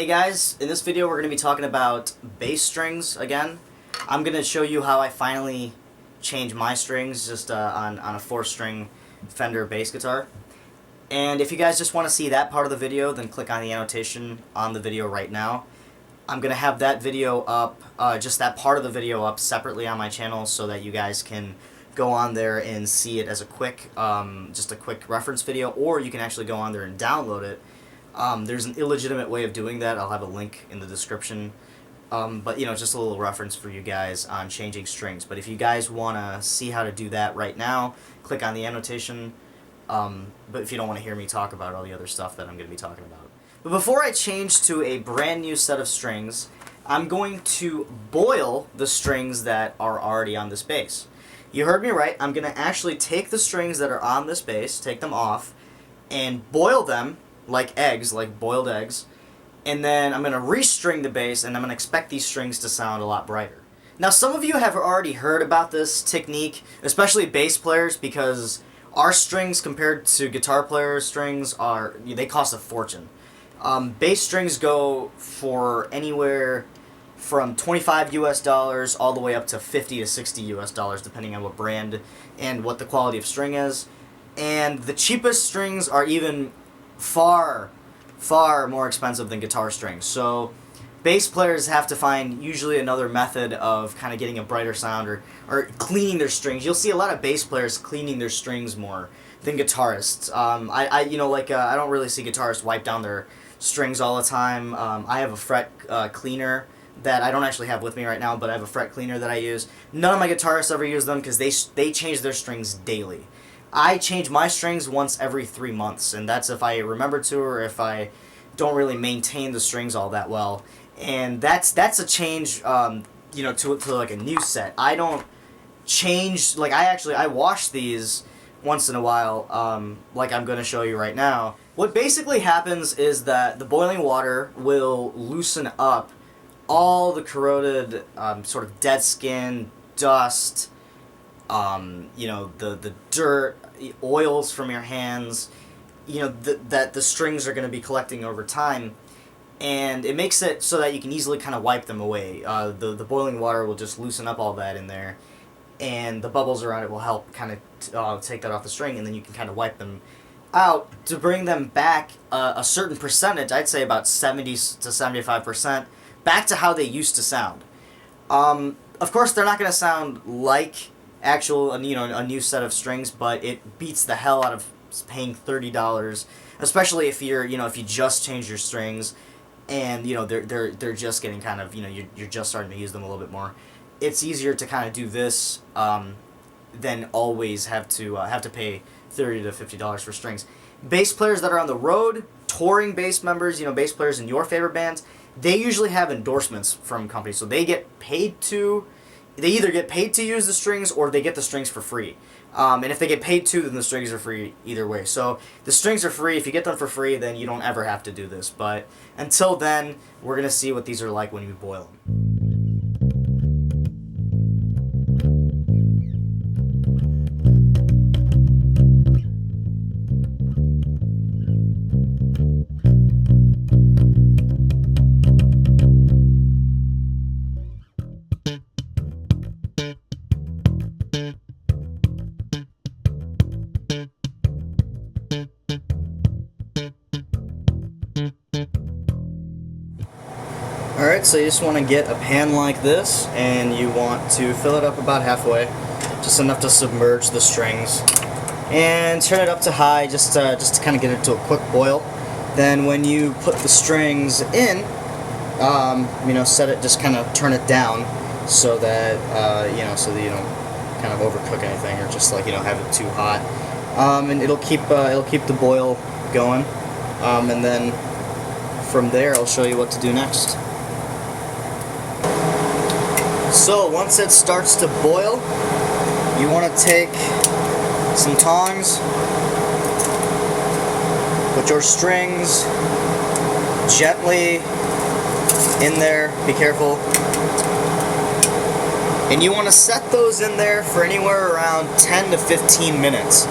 Hey guys, in this video we're going to be talking about bass strings again. I'm going to show you how I finally changed my strings just on a 4-string Fender bass guitar. And if you guys just want to see that part of the video, then click on the annotation on the video right now. I'm going to have that video up, just that part of the video up separately on my channel so that you guys can go on there and see it as a quick, just a quick reference video, or you can actually go on there and download it. There's an illegitimate way of doing that. I'll have a link in the description. But, you know, just a little reference for you guys on changing strings. But if you guys want to see how to do that right now, click on the annotation. But if you don't want to hear me talk about all the other stuff that I'm going to be talking about. But before I change to a brand new set of strings, I'm going to boil the strings that are already on this bass. You heard me right. I'm going to actually take the strings that are on this bass, take them off, and boil them like eggs, like boiled eggs, and then I'm going to restring the bass, and I'm going to expect these strings to sound a lot brighter. Now, some of you have already heard about this technique, especially bass players, because our strings compared to guitar players' strings they cost a fortune. Bass strings go for anywhere from $25 US all the way up to $50 to $60 US, depending on what brand and what the quality of string is. And the cheapest strings are even far more expensive than guitar strings. So bass players have to find usually another method of kind of getting a brighter sound or cleaning their strings. You'll see a lot of bass players cleaning their strings more than guitarists. I don't really see guitarists wipe down their strings all the time. I have a fret cleaner that I don't actually have with me right now, but I have a fret cleaner that I use. None of my guitarists ever use them because they change their strings daily. I change my strings once every 3 months, and that's if I remember to or if I don't really maintain the strings all that well. And that's a change, to like a new set. I don't change, like I wash these once in a while, like I'm going to show you right now. What basically happens is that the boiling water will loosen up all the corroded, sort of dead skin, dust, the dirt, oils from your hands, that the strings are going to be collecting over time, and it makes it so that you can easily kind of wipe them away. The boiling water will just loosen up all that in there, and the bubbles around it will help kind of take that off the string, and then you can kind of wipe them out to bring them back a certain percentage. I'd say about 70 to 75%, back to how they used to sound. Of course, they're not going to sound like a new set of strings, but it beats the hell out of paying $30, especially if if you just change your strings and they're just getting kind of you're just starting to use them a little bit more. It's easier to kind of do this than always have to pay $30 to $50 for strings. Bass players that are on the road, touring bass members, bass players in your favorite bands, they usually have endorsements from companies, so they either get paid to use the strings or they get the strings for free. And if they get paid to, then the strings are free either way. So the strings are free. If you get them for free, then you don't ever have to do this. But until then, we're going to see what these are like when you boil them. Alright, so you just want to get a pan like this, and you want to fill it up about halfway, just enough to submerge the strings, and turn it up to high just to kind of get it to a quick boil. Then when you put the strings in, set it, just kind of turn it down so that so that you don't kind of overcook anything or just have it too hot, and it'll keep the boil going, and then from there I'll show you what to do next. So once it starts to boil, you want to take some tongs, put your strings gently in there, be careful, and you want to set those in there for anywhere around 10 to 15 minutes.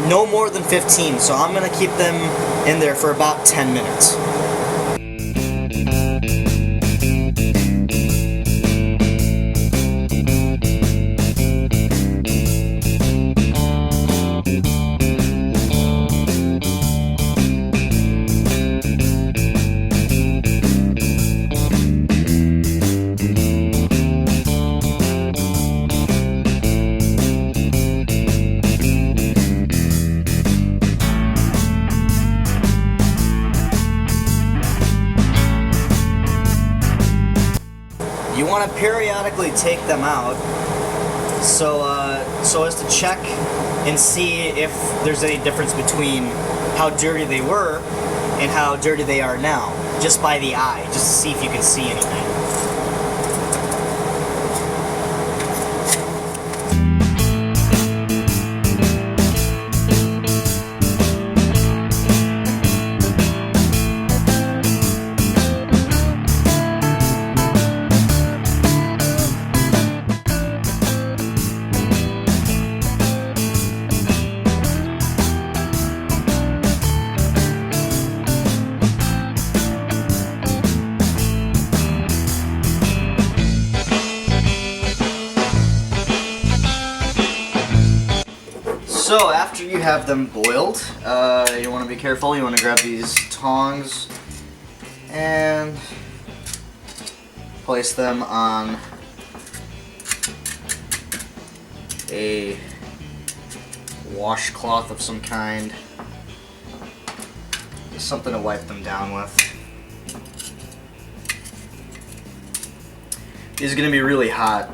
No more than 15, so I'm going to keep them in there for about 10 minutes. periodically take them out so as to check and see if there's any difference between how dirty they were and how dirty they are now, just by the eye, just to see if you can see anything. So after you have them boiled, you want to be careful. You want to grab these tongs and place them on a washcloth of some kind. Something to wipe them down with. These are going to be really hot.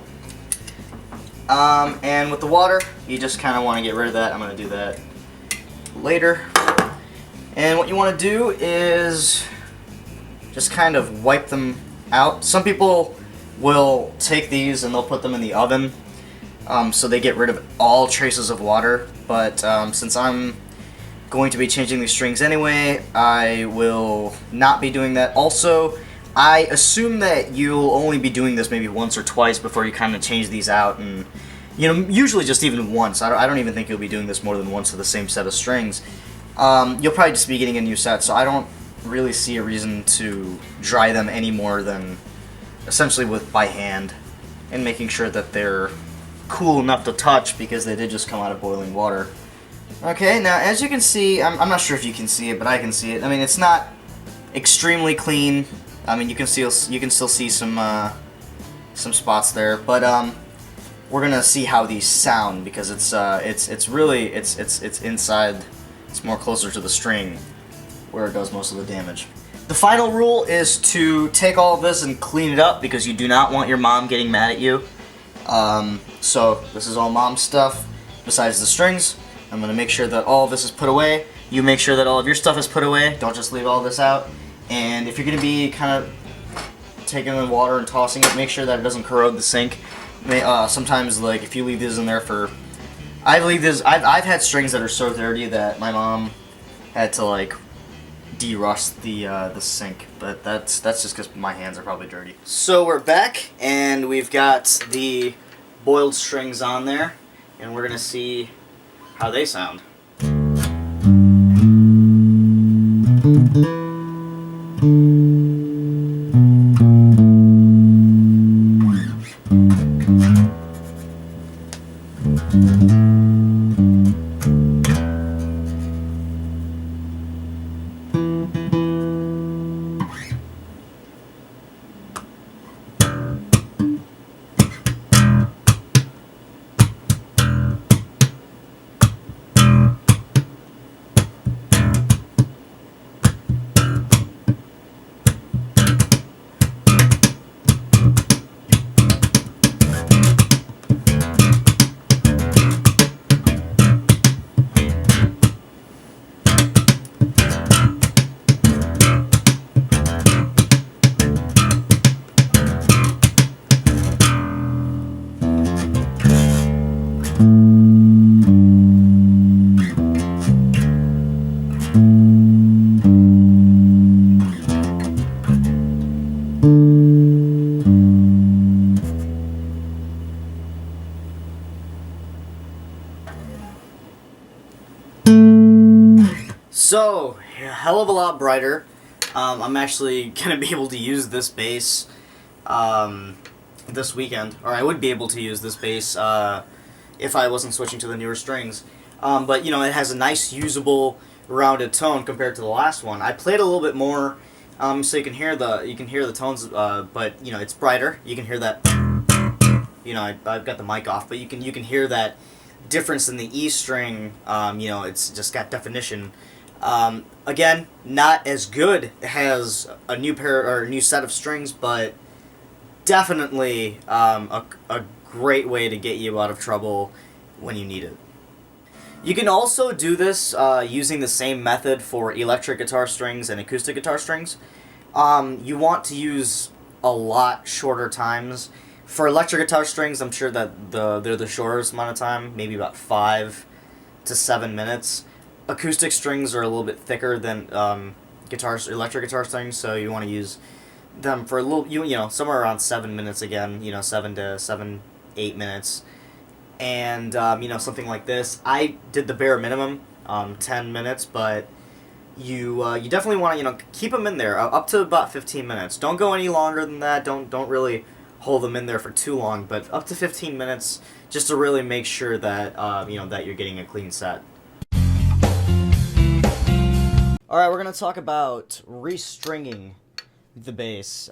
And with the water, you just kind of want to get rid of that. I'm going to do that later. And what you want to do is just kind of wipe them out. Some people will take these and they'll put them in the oven so they get rid of all traces of water. But since I'm going to be changing these strings anyway, I will not be doing that. Also, I assume that you'll only be doing this maybe once or twice before you kind of change these out, and usually just even once. I don't even think you'll be doing this more than once to the same set of strings. You'll probably just be getting a new set, so I don't really see a reason to dry them any more than essentially by hand, and making sure that they're cool enough to touch because they did just come out of boiling water. Okay, now as you can see, I'm not sure if you can see it, but I can see it. I mean, it's not extremely clean. I mean, you can still see some spots there, but we're gonna see how these sound because it's inside. It's more closer to the string where it does most of the damage. The final rule is to take all of this and clean it up because you do not want your mom getting mad at you. So this is all mom's stuff besides the strings. I'm gonna make sure that all of this is put away. You make sure that all of your stuff is put away. Don't just leave all this out. And if you're going to be kind of taking the water and tossing it, make sure that it doesn't corrode the sink. Sometimes, like, if you leave these in there for... I've had strings that are so dirty that my mom had to, like, de-rust the sink. But that's just because my hands are probably dirty. So we're back, and we've got the boiled strings on there. And we're going to see how they sound. So, a hell of a lot brighter. I'm actually going to be able to use this bass this weekend, or I would be able to use this bass if I wasn't switching to the newer strings. But, it has a nice, usable, rounded tone compared to the last one. I played a little bit more, so you can hear the tones, but, it's brighter. You can hear that, I've got the mic off, but you can hear that difference in the E string. It's just got definition. Again, not as good. It has a new set of strings, but definitely a great way to get you out of trouble when you need it. You can also do this using the same method for electric guitar strings and acoustic guitar strings. You want to use a lot shorter times. For electric guitar strings, I'm sure that they're the shortest amount of time, maybe about 5 to 7 minutes. Acoustic strings are a little bit thicker than electric guitar strings, so you want to use them for a little, somewhere around 7 minutes again, 8 minutes. And, something like this. I did the bare minimum, 10 minutes, but you definitely want to, keep them in there up to about 15 minutes. Don't go any longer than that. Don't really hold them in there for too long, but up to 15 minutes just to really make sure that, that you're getting a clean set. Alright, we're going to talk about restringing the bass.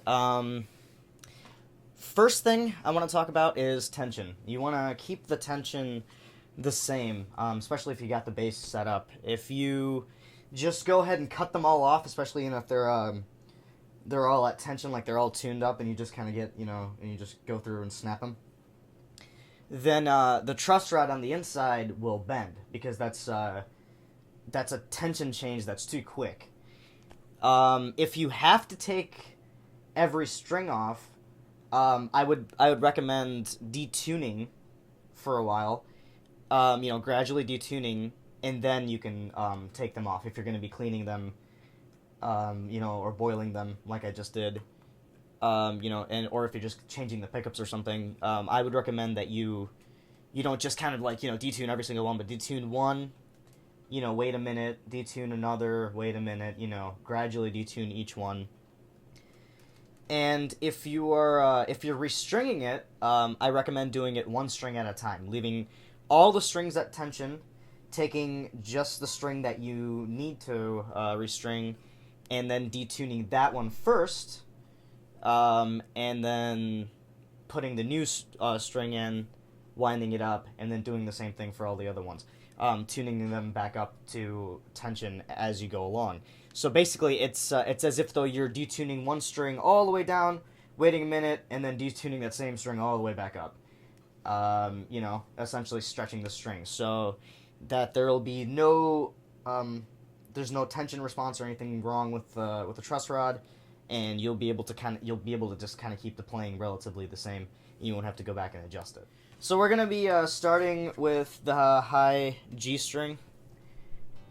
First thing I want to talk about is tension. You want to keep the tension the same, especially if you got the bass set up. If you just go ahead and cut them all off, especially if they're all at tension, like they're all tuned up, and you just kind of get, and you just go through and snap them, then the truss rod on the inside will bend, because that's a tension change that's too quick. If you have to take every string off, I would recommend detuning for a while, gradually detuning, and then you can take them off if you're going to be cleaning them, or boiling them like I just did, or if you're just changing the pickups or something. I would recommend that you don't just kind of detune every single one, but detune one, wait a minute, detune another, wait a minute, gradually detune each one. And if you're restringing it, I recommend doing it one string at a time, leaving all the strings at tension, taking just the string that you need to restring, and then detuning that one first, and then putting the new string in, winding it up, and then doing the same thing for all the other ones, tuning them back up to tension as you go along. So basically, it's as if though you're detuning one string all the way down, waiting a minute, and then detuning that same string all the way back up. Essentially stretching the string so that there'll be no there's no tension response or anything wrong with the truss rod, and you'll be able to just kind of keep the playing relatively the same. You won't have to go back and adjust it. So we're gonna be starting with the high G string.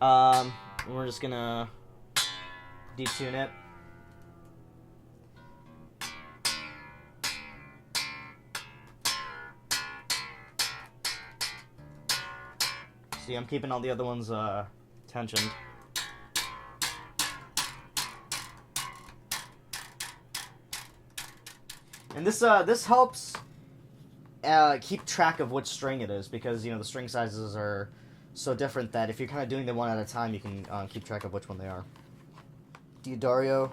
We're just gonna detune it. See, I'm keeping all the other ones tensioned. And this helps keep track of which string it is, because the string sizes are so different that if you're kind of doing them one at a time, you can keep track of which one they are. D'Addario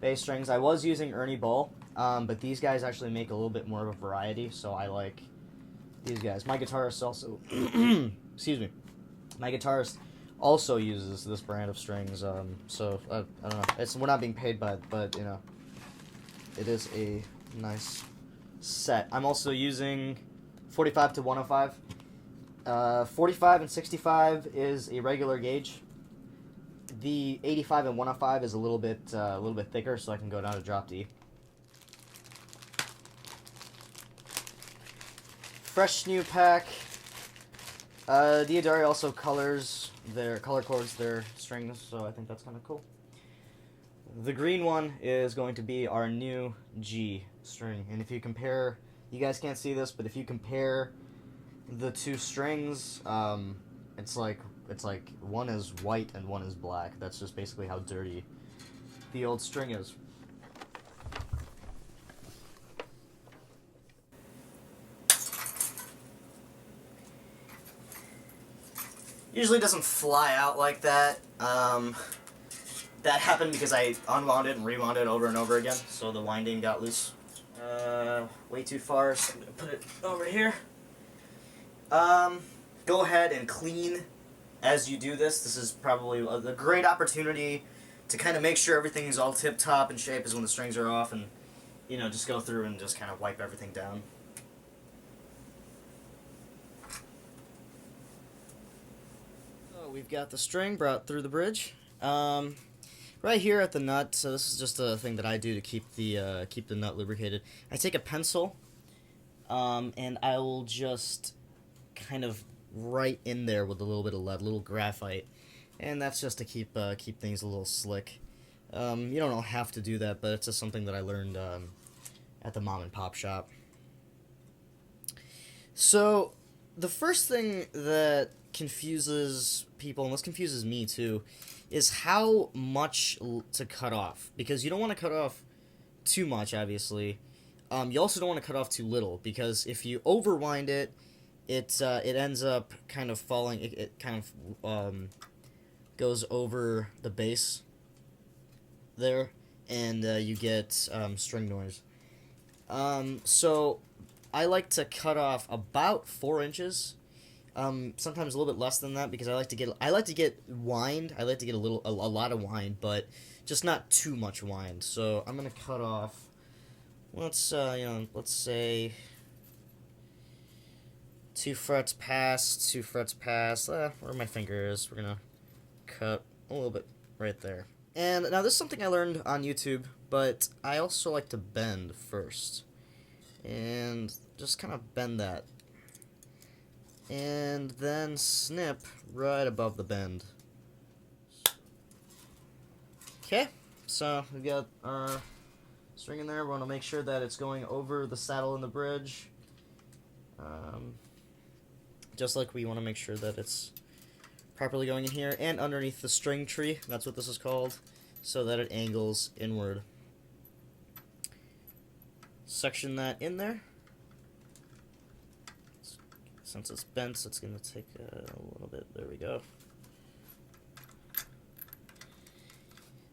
bass strings. I was using Ernie Ball, but these guys actually make a little bit more of a variety, so I like these guys. My guitarist also, excuse me, my guitarist also uses this brand of strings. So I don't know. We're not being paid by it, but it is a nice set. I'm also using 45 to 105. 45 and 65 is a regular gauge. The 85 and 105 is a little bit thicker, so I can go down to drop D. Fresh new pack. D'Addario also color codes their strings, so I think that's kind of cool. The green one is going to be our new G string, and if you compare, you guys can't see this, but if you compare the two strings, it's like one is white and one is black. That's just basically how dirty the old string is. Usually doesn't fly out like that. That happened because I unwound it and rewound it over and over again, so the winding got loose way too far, so I'm going to put it over here. Go ahead and clean as you do this. This is probably a great opportunity to kind of make sure everything is all tip-top in shape, is when the strings are off, and you know, just go through and just kind of wipe everything down. So we've got the string brought through the bridge. Right here at the nut, so this is just a thing that I do to keep the nut lubricated. I take a pencil, and I will just kind of right in there with a little bit of lead, a little graphite, and that's just to keep things a little slick. You don't have to do that, but it's just something that I learned at the mom and pop shop. So the first thing that confuses people, and this confuses me too, is how much to cut off, because you don't want to cut off too much, obviously. You also don't want to cut off too little, because if you overwind it, it ends up kind of falling. It kind of goes over the base there, and you get string noise. So I like to cut off about 4 inches. Sometimes a little bit less than that, because I like to get wind. I like to get a lot of wind, but just not too much wind. So I'm gonna cut off. Let's say 2 frets past, 2 frets past. Where my finger is, we're gonna cut a little bit right there. And now this is something I learned on YouTube, but I also like to bend first, and just kind of bend that. And then snip right above the bend. Okay, so we've got our string in there. We want to make sure that it's going over the saddle and the bridge. Just like we want to make sure that it's properly going in here and underneath the string tree. That's what this is called, so that it angles inward. Section that in there. Since it's bent, it's going to take a little bit. There we go.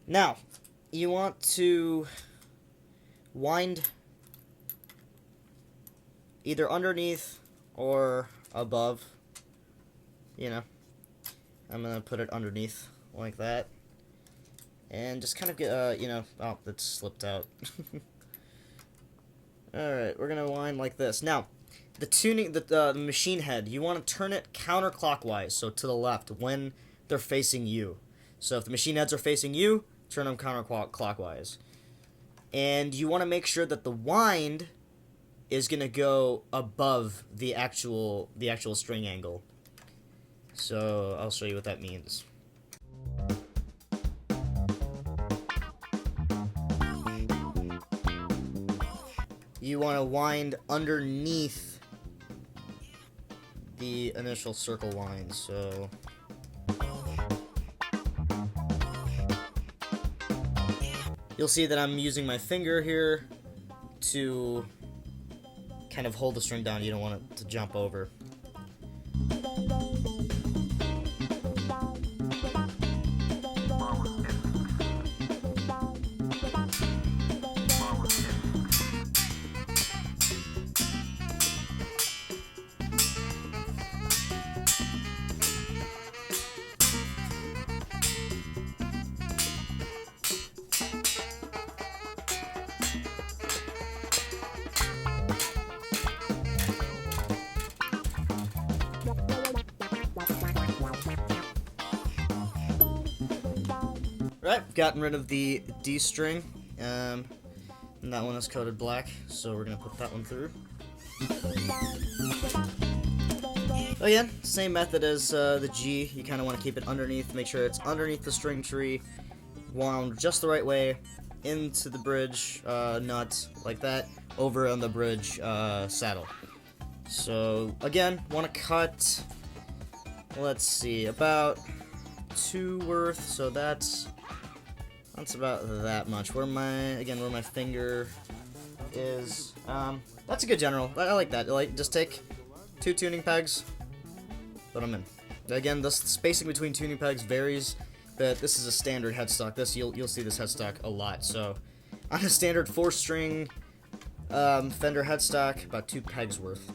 Now, you want to wind either underneath or above. You know, I'm going to put it underneath like that. And just kind of get, oh, that slipped out. Alright, we're going to wind like this. Now, the tuning, the machine head, you want to turn it counterclockwise, so to the left, when they're facing you. So if the machine heads are facing you, turn them counterclockwise. And you want to make sure that the wind is going to go above the actual string angle. So I'll show you what that means. You want to wind underneath the initial circle wind, so you'll see that I'm using my finger here to kind of hold the string down. You don't want it to jump over. Right, gotten rid of the D string, and that one is coated black, so we're going to put that one through. Again, same method as the G. You kind of want to keep it underneath, make sure it's underneath the string tree, wound just the right way, into the bridge nut, like that, over on the bridge saddle. So, again, want to cut, let's see, about 2 worth, so that's about that much. Where my finger is, that's a good general. I like that. Just take 2 tuning pegs, put them in. Again, the spacing between tuning pegs varies, but this is a standard headstock. You'll see this headstock a lot. So, on a standard 4-string Fender headstock, about 2 pegs worth.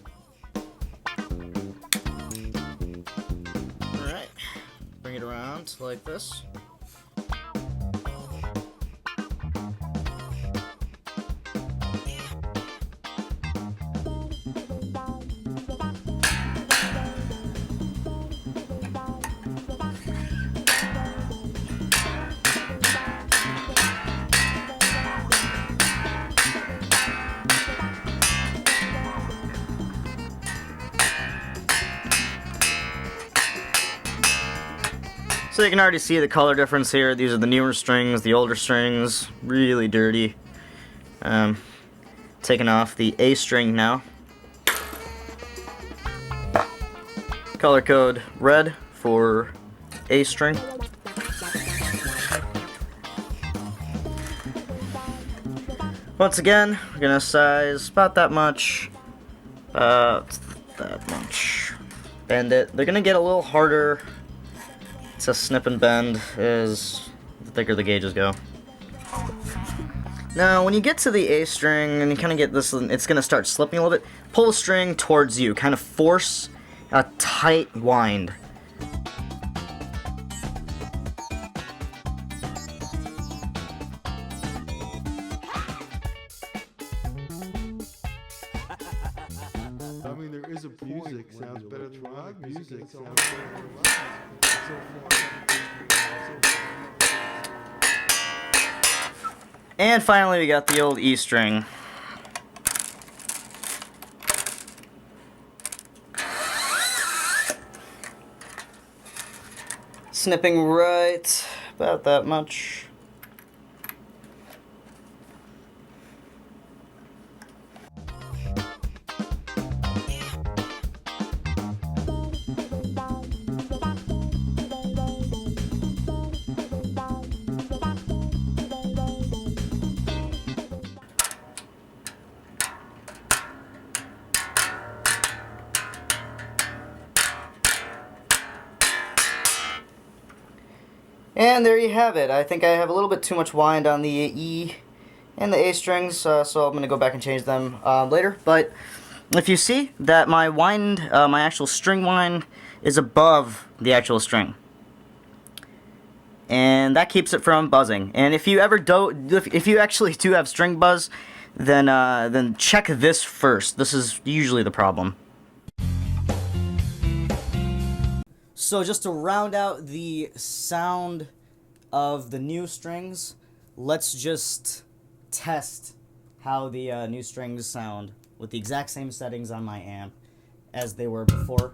All right, bring it around like this. So you can already see the color difference here. These are the newer strings, the older strings, really dirty. Taking off the A string now. Color code red for A string. Once again, we're gonna size about that much. That much. Bend it. They're gonna get a little harder to snip and bend as the thicker the gauges go. Now, when you get to the A string and you kind of get this, it's gonna start slipping a little bit. Pull the string towards you. Kind of force a tight wind. I mean, there is a music sounds better than rock. Music sounds better than rock. And finally, we got the old E string. Snipping right about that much. And there you have it. I think I have a little bit too much wind on the E and the A strings, so I'm going to go back and change them later. But if you see that my wind, my actual string wind, is above the actual string. And that keeps it from buzzing. And if you ever if you actually do have string buzz, then check this first. This is usually the problem. So just to round out the sound of the new strings, let's just test how the new strings sound with the exact same settings on my amp as they were before.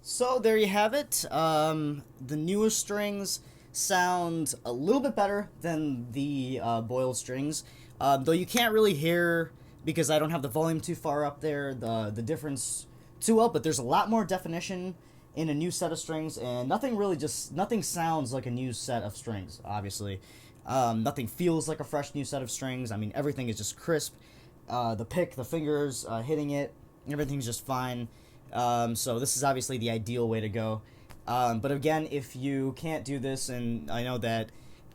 So there you have it. The newer strings sound a little bit better than the boiled strings, though you can't really hear, because I don't have the volume too far up there, the difference too well, but there's a lot more definition in a new set of strings, and nothing sounds like a new set of strings, obviously. Nothing feels like a fresh new set of strings. I mean, everything is just crisp. The pick, the fingers hitting it, everything's just fine. So this is obviously the ideal way to go. But again, if you can't do this, and I know that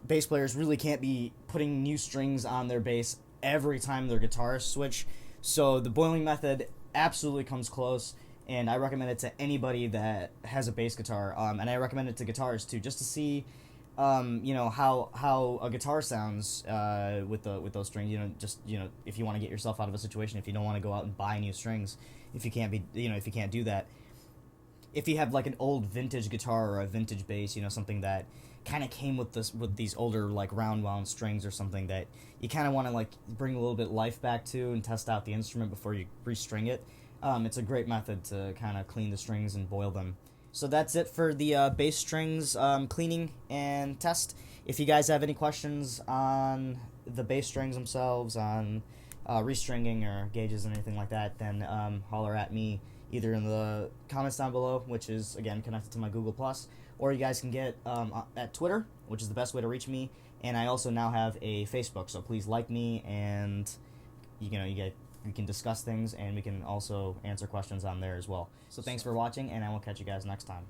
bass players really can't be putting new strings on their bass every time their guitars switch, so the boiling method absolutely comes close, and I recommend it to anybody that has a bass guitar, and I recommend it to guitarists too, just to see how a guitar sounds with those strings. If you want to get yourself out of a situation, if you don't want to go out and buy new strings, if you can't do that, if you have like an old vintage guitar or a vintage bass, something that kind of came with these older like round wound strings or something that you kind of want to like bring a little bit life back to and test out the instrument before you restring it. It's a great method to kind of clean the strings and boil them. So that's it for the bass strings cleaning and test. If you guys have any questions on the bass strings themselves, on restringing or gauges and anything like that, then holler at me either in the comments down below, which is, again, connected to my Google+, or you guys can get at Twitter, which is the best way to reach me, and I also now have a Facebook, so please like me, and you get we can discuss things, and we can also answer questions on there as well. So thanks for watching, and I will catch you guys next time.